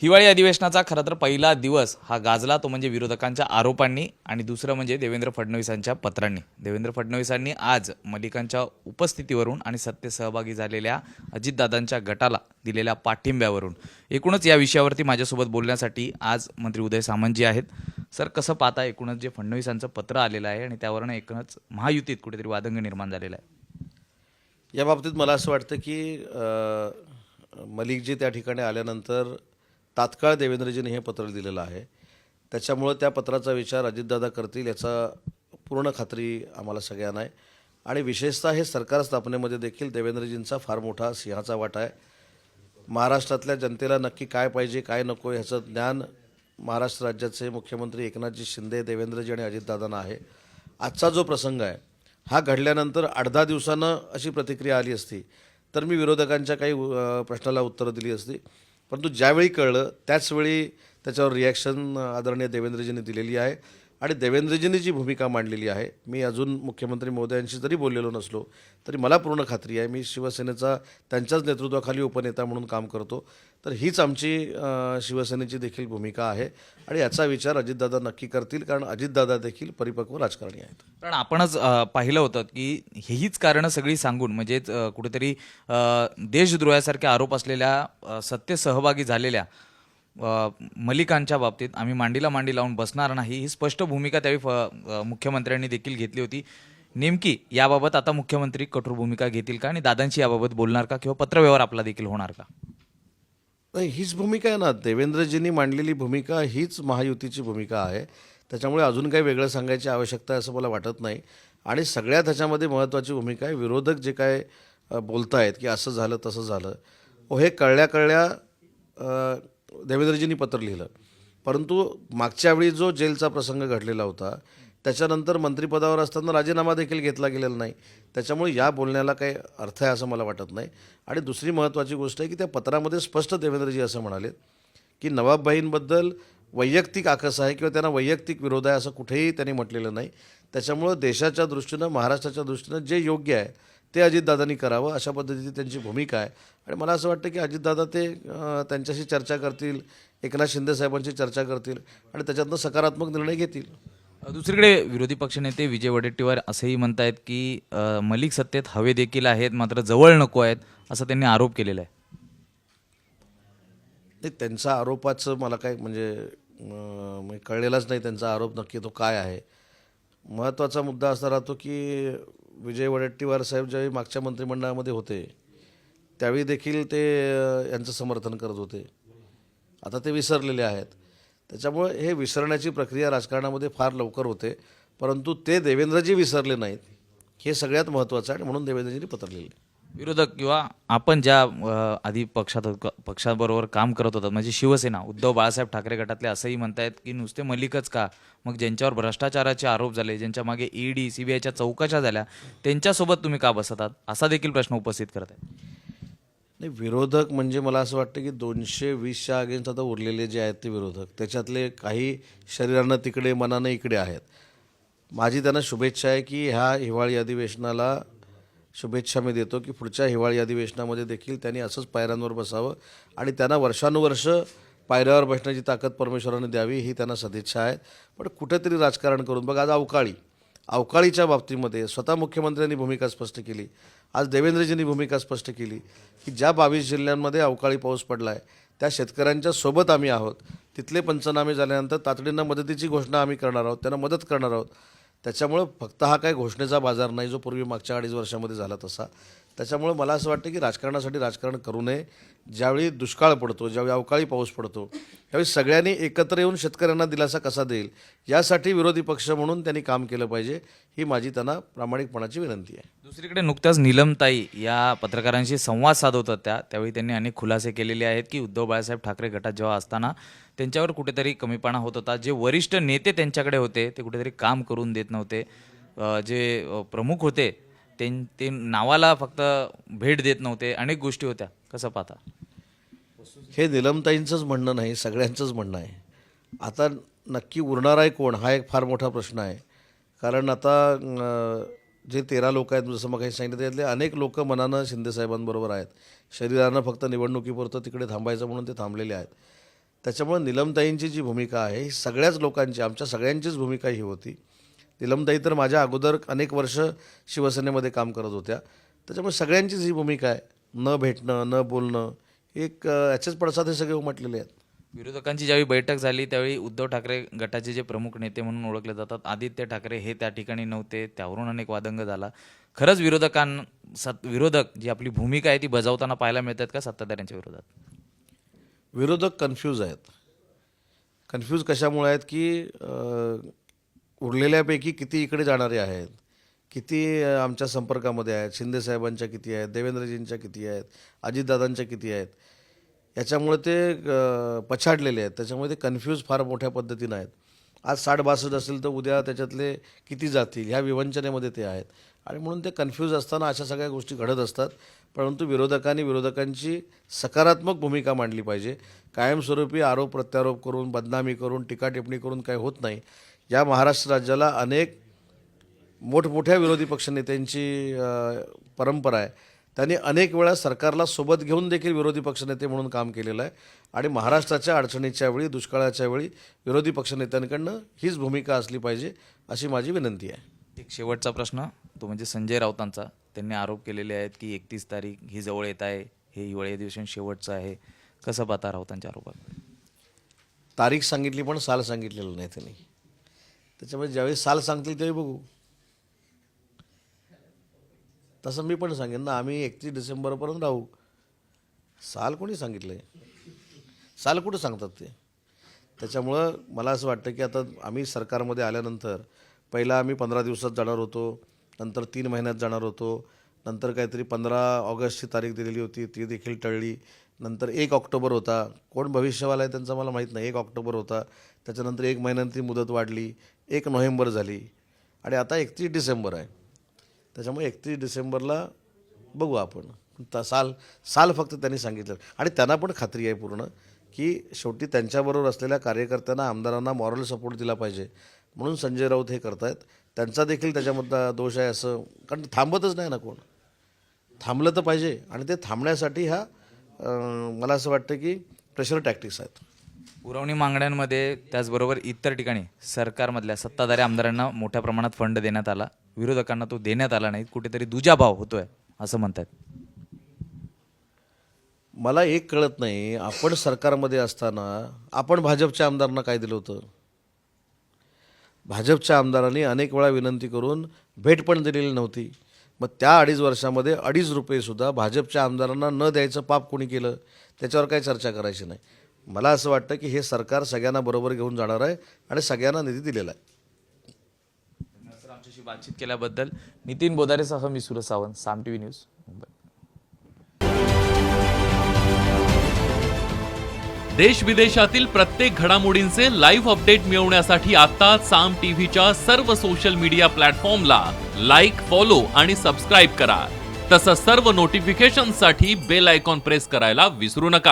हिवाळी अधिवेशनाचा खरं तर पहिला दिवस हा गाजला तो म्हणजे विरोधकांच्या आरोपांनी आणि दुसरं म्हणजे देवेंद्र फडणवीसांच्या पत्रांनी. देवेंद्र फडणवीसांनी आज मलिकांच्या उपस्थितीवरून आणि सत्तेत सहभागी झालेल्या अजितदादांच्या गटाला दिलेल्या पाठिंब्यावरून एकूणच या विषयावरती माझ्यासोबत बोलण्यासाठी आज मंत्री उदय सामंतजी आहेत. सर, कसं पाहता एकूणच जे फडणवीसांचं पत्र आलेलं आहे आणि त्यावरून एकूणच महायुतीत कुठेतरी वादंग निर्माण झालेला आहे? या बाबतीत मला असं वाटतं की मलिकजी त्या ठिकाणी आल्यानंतर तात्काळ देवेंद्रजींनी हे पत्र दिलेलं आहे. त्याच्यामुळं त्या पत्राचा विचार अजितदादा करतील याचा पूर्ण खात्री आम्हाला सगळ्यांना आहे. आणि विशेषतः हे सरकार स्थापनेमध्ये देखील देवेंद्रजींचा फार मोठा सिंहाचा वाटा आहे. महाराष्ट्रातल्या जनतेला नक्की काय पाहिजे काय नको ह्याचं ज्ञान महाराष्ट्र राज्याचे मुख्यमंत्री एकनाथजी शिंदे, देवेंद्रजी आणि अजितदादांना आहे. आजचा जो प्रसंग आहे हा घडल्यानंतर 8-10 दिवसानं अशी प्रतिक्रिया आली असती तर मी विरोधकांच्या काही प्रश्नाला उत्तरं दिली असती. परंतु ज्यावेळी कळलं त्याचवेळी त्याच्यावर रिॲक्शन आदरणीय देवेंद्रजींनी दिलेली आहे. आणि देवेंद्रजींनी जी भूमिका मांडलेली आहे, मी अजून मुख्यमंत्री महोदयांशी जरी बोललेलो नसलो तरी मला पूर्ण खात्री आहे, मी शिवसेनेचा त्यांच्याच नेतृत्वाखाली उपनेता म्हणून काम करतो, तर हीच आमची शिवसेनेची देखील भूमिका आहे. आणि याचा विचार अजितदादा नक्की करतील, कारण अजितदादा देखील परिपक्व राजकारणी आहेत. कारण आपणच पाहिलं होतं की हीच कारणं सगळी सांगून म्हणजेच कुठेतरी देशद्रोहासारखे आरोप असलेल्या सत्तेत सहभागी झालेल्या मलिकांच्या बाबतीत आम्ही मांडीला मांडी लावून बसणार नाही ही स्पष्ट भूमिका त्यावेळी मुख्यमंत्र्यांनी देखील घेतली होती. नेमकी याबाबत आता मुख्यमंत्री कठोर भूमिका घेतील का आणि दादांशी याबाबत बोलणार का किंवा पत्रव्यवहार आपला देखील होणार का? नाही, हीच भूमिका आहे ना, देवेंद्रजींनी मांडलेली भूमिका हीच महायुतीची भूमिका आहे. त्याच्यामुळे अजून काही वेगळं सांगायची आवश्यकता आहे असं मला वाटत नाही. आणि सगळ्यात ह्याच्यामध्ये महत्त्वाची भूमिका आहे विरोधक जे काय बोलत आहेत की असं झालं तसं झालं, हे कळल्या देवेंद्रजींनी पत्र लिहिलं. परंतु मागच्या वेळी जो जेलचा प्रसंग घडलेला होता त्याच्यानंतर मंत्रिपदावर असताना राजीनामा देखील घेतला गेलेला नाही. त्याच्यामुळे या बोलण्याला काही अर्थ आहे असं मला वाटत नाही. आणि दुसरी महत्त्वाची गोष्ट आहे की त्या पत्रामध्ये स्पष्ट देवेंद्रजी असं म्हणाले की नवाबबाईंबद्दल वैयक्तिक आकस आहे किंवा त्यांना वैयक्तिक विरोध आहे असं कुठेही त्यांनी म्हटलेलं नाही. त्याच्यामुळं देशाच्या दृष्टीनं महाराष्ट्राच्या दृष्टीनं जे योग्य आहे ते अजितदादांनी करावं अशा पद्धतीची त्यांची भूमिका आहे. आणि मला असं वाटतं की अजितदादा ते त्यांच्याशी चर्चा करतील, एकनाथ शिंदे साहेबांशी चर्चा करतील आणि त्याच्यातनं सकारात्मक निर्णय घेतील. दुसरीकडे विरोधी पक्षनेते विजय वडेट्टीवार असंही म्हणतायत की मलिक सत्तेत हवे देखील आहेत मात्र जवळ नको आहेत असं त्यांनी आरोप केलेला आहे. नाही, त्यांचा आरोपाचं मला काय म्हणजे कळलेलाच नाही त्यांचा आरोप नक्की तो काय आहे. महत्त्वाचा मुद्दा असा राहतो की विजय वडेट्टीवार साहेब ज्यावेळी मागच्या मंत्रिमंडळामध्ये होते त्यावेळी देखील ते यांचं समर्थन करत होते. आता ते विसरलेले आहेत. त्याच्यामुळे हे विसरण्याची प्रक्रिया राजकारणामध्ये फार लवकर होते. परंतु ते देवेंद्रजी विसरले नाहीत हे सगळ्यात महत्त्वाचं आहे आणि म्हणून देवेंद्रजींनी पत्र लिहिले. विरोधक किंवा आपण ज्या आधी पक्षाबरोबर काम करत होतात म्हणजे शिवसेना, उद्धव बाळासाहेब ठाकरे गटातले असंही म्हणतायत की नुसते मलिकच का, मग ज्यांच्यावर भ्रष्टाचाराचे आरोप झाले, ज्यांच्या मागे ईडी सीबीआयच्या चौकशा झाल्या त्यांच्यासोबत तुम्ही का बसतात असा देखील प्रश्न उपस्थित करत आहे. नाही, विरोधक म्हणजे मला असं वाटतं की 220च्या अगेन्स्ट आता उरलेले जे आहेत ते विरोधक, त्याच्यातले काही शरीरानं तिकडे मनानं इकडे आहेत. माझी त्यांना शुभेच्छा आहे की ह्या हिवाळी अधिवेशनाला शुभेच्छा मी देतो की पुढच्या हिवाळी अधिवेशनामध्ये देखील त्यांनी असंच पायऱ्यांवर बसावं आणि त्यांना वर्षानुवर्ष पायऱ्यावर बसण्याची ताकद परमेश्वराने द्यावी ही त्यांना सदिच्छा आहे. पण कुठेतरी राजकारण करून बघा, आज अवकाळीच्या बाबतीमध्ये स्वतः मुख्यमंत्र्यांनी भूमिका स्पष्ट केली, आज देवेंद्रजींनी भूमिका स्पष्ट केली की ज्या 22 जिल्ह्यांमध्ये अवकाळी पाऊस पडला आहे त्या शेतकऱ्यांच्या सोबत आम्ही आहोत. तिथले पंचनामे झाल्यानंतर तातडीनं मदतीची घोषणा आम्ही करणार आहोत, त्यांना मदत करणार आहोत. त्याच्यामुळं फक्त हा काय घोषणेचा बाजार नाही जो पूर्वी मागच्या 2.5 वर्षामध्ये झाला तसा. त्याच्यामुळं मला असं वाटतं की राजकारणासाठी राजकारण करू नये. ज्यावेळी दुष्काळ पडतो, ज्यावेळी अवकाळी पाऊस पडतो त्यावेळी सगळ्यांनी एकत्र येऊन शेतकऱ्यांना दिलासा कसा देईल यासाठी विरोधी पक्ष म्हणून त्यांनी काम केलं पाहिजे ही माझी त्यांना प्रामाणिकपणाची विनंती आहे. दुसरीकडे नुकत्याच नीलमताई या पत्रकारांशी संवाद साधत होत्या त्यावेळी त्यांनी अनेक खुलासे केलेले आहेत की उद्धव बाळासाहेब ठाकरे गटात जेव्हा असताना त्यांच्यावर कुठेतरी कमीपणा होत होता, जे वरिष्ठ नेते त्यांच्याकडे होते ते कुठेतरी काम करून देत नव्हते, जे प्रमुख होते ते नावाला फक्त भेट देत नव्हते, अनेक गोष्टी होत्या. कसं पाहता? हे निलमताईंचंच म्हणणं नाही, सगळ्यांचंच म्हणणं आहे. आता नक्की उरणार आहे कोण हा एक फार मोठा प्रश्न आहे. कारण आता जे 13 लोक आहेत जसं मग काही सांगितलं त्यातले अनेक लोक मनानं शिंदेसाहेबांबरोबर आहेत, शरीरानं फक्त निवडणुकीपुरतं तिकडे थांबायचं म्हणून ते थांबलेले आहेत. त्याच्यामुळे निलमताईंची जी भूमिका आहे ही सगळ्याच लोकांची, आमच्या सगळ्यांचीच भूमिका ही होती. निलमताई तर माझ्या अगोदर अनेक वर्ष शिवसेनेमध्ये काम करत होत्या. त्याच्यामुळे सगळ्यांचीच ही भूमिका आहे. न भेटणं, न बोलणं, एक याचेच पडसाद हे सगळे उमटलेले आहेत. विरोधकांची ज्यावेळी बैठक झाली त्यावेळी उद्धव ठाकरे गटाचे जे प्रमुख नेते म्हणून ओळखले जातात आदित्य ठाकरे हे त्या ठिकाणी नव्हते. त्यावरून अनेक वादंग झाला. खरंच विरोधक जी आपली भूमिका आहे ती बजावताना पाहायला मिळतात का सत्ताधाऱ्यांच्या विरोधात? विरोधक कन्फ्यूज आहेत. कन्फ्यूज कशामुळे आहेत की उरलेल्यापैकी किती इकडे जाणारे आहेत, किती आमच्या संपर्कामध्ये आहेत, शिंदेसाहेबांच्या किती आहेत, देवेंद्रजींच्या किती आहेत, अजितदादांच्या किती आहेत, याच्यामुळे ते पछाडलेले आहेत. त्याच्यामुळे ते कन्फ्यूज फार मोठ्या पद्धतीनं आहेत. आज 60-62 असेल तर उद्या त्याच्यातले किती जातील ह्या विवंचनेमध्ये ते आहेत आणि म्हणून ते कन्फ्यूज असताना अशा सगळ्या गोष्टी घडत असतात. परंतु विरोधकांची सकारात्मक भूमिका मांडली पाहिजे. कायमस्वरूपी आरोप प्रत्यारोप करून, बदनामी करून, टीका टिप्पणी करून काही होत नाही. या महाराष्ट्र राज्याला अनेक मोठमोठ्या विरोधी पक्षनेत्यांची परंपरा आहे. त्यांनी अनेक वेळा सरकारला सोबत घेऊन देखील विरोधी पक्षनेते म्हणून काम केलेलं आहे आणि महाराष्ट्राच्या अडचणीच्या वेळी, दुष्काळाच्या वेळी विरोधी पक्षनेत्यांकडनं हीच भूमिका असली पाहिजे अशी माझी विनंती आहे. एक शेवटचा प्रश्न तो म्हणजे संजय राऊतांचा. त्यांनी आरोप केलेले आहेत की 31 तारीख ही जवळ येत आहे, हे हिवाळी अधिवेशन शेवटचं आहे. कसं पाहता राऊतांच्या आरोपात? तारीख सांगितली पण साल सांगितलेलं नाही त्यांनी. त्याच्यामुळे ज्यावेळी साल सांगतील त्यावेळी बघू. तसं मी पण सांगेन ना, आम्ही 31 डिसेंबरपर्यंत राहू. साल कोणी सांगितलं आहे? साल कुठं सांगतात ते? त्याच्यामुळं मला असं वाटतं की आता आम्ही सरकारमध्ये आल्यानंतर पहिला आम्ही 15 दिवसात जाणार होतो, नंतर 3 महिन्यात जाणार होतो, नंतर काहीतरी 15 ऑगस्टची तारीख दिलेली होती ती देखील टळली. नंतर 1 ऑक्टोबर होता. कोण भविष्यवाला आहे त्यांचं मला माहीत नाही. 1 ऑक्टोबर होता. त्याच्यानंतर 1 महिन्यानं ती मुदत वाढली, 1 नोव्हेंबर झाली आणि आता 31 डिसेंबर आहे. त्याच्यामुळे 31 डिसेंबरला बघू आपण. साल फक्त त्यांनी सांगितलं आणि त्यांना पण खात्री आहे पूर्ण की शेवटी त्यांच्याबरोबर असलेल्या कार्यकर्त्यांना, आमदारांना मॉरल सपोर्ट दिला पाहिजे. म्हणून संजय राऊत हे करतायत. त्यांचा देखील त्याच्यामधला दोष आहे असं, कारण थांबतच नाही ना कोण. थांबलं तर पाहिजे आणि ते थांबण्यासाठी ह्या मला असं वाटतं की प्रेशर टॅक्टिक्स आहेत. पुरवणी मागण्यांमध्ये त्याचबरोबर इतर ठिकाणी सरकारमधल्या सत्ताधारी आमदारांना मोठ्या प्रमाणात फंड देण्यात आला. विरोधकांना तो देण्यात आला नाही. कुठेतरी दुजाभाव होतोय असं म्हणतात. मला एक कळत नाही, आपण सरकारमध्ये असताना आपण भाजपच्या आमदारांना काय दिलं होतं? भाजपच्या आमदारांनी अनेक वेळा विनंती करून भेट पण दिलेली नव्हती. मग त्या 2.5 वर्षामध्ये 2.5 रुपयेसुद्धा भाजपच्या आमदारांना न द्यायचं पाप कोणी केलं? त्याच्यावर काही चर्चा करायची नाही. मला असं वाटतं की हे सरकार सगळ्यांना बरोबर घेऊन जाणार आहे आणि सगळ्यांना निधी दिलेला आहे. सर, आमच्याशी बातचीत केल्याबद्दल. नितीन बोधारेसह मी सूरज सावंत, साम टीव्ही न्यूज, मुंबई. देश विदेशातील प्रत्येक घडामोडींचे लाईव्ह अपडेट मिळवण्यासाठी आता साम टीव्हीच्या सर्व सोशल मीडिया प्लॅटफॉर्मला लाईक, फॉलो आणि सबस्क्राईब करा. तसंच सर्व नोटिफिकेशनसाठी बेल आयकॉन प्रेस करायला विसरू नका.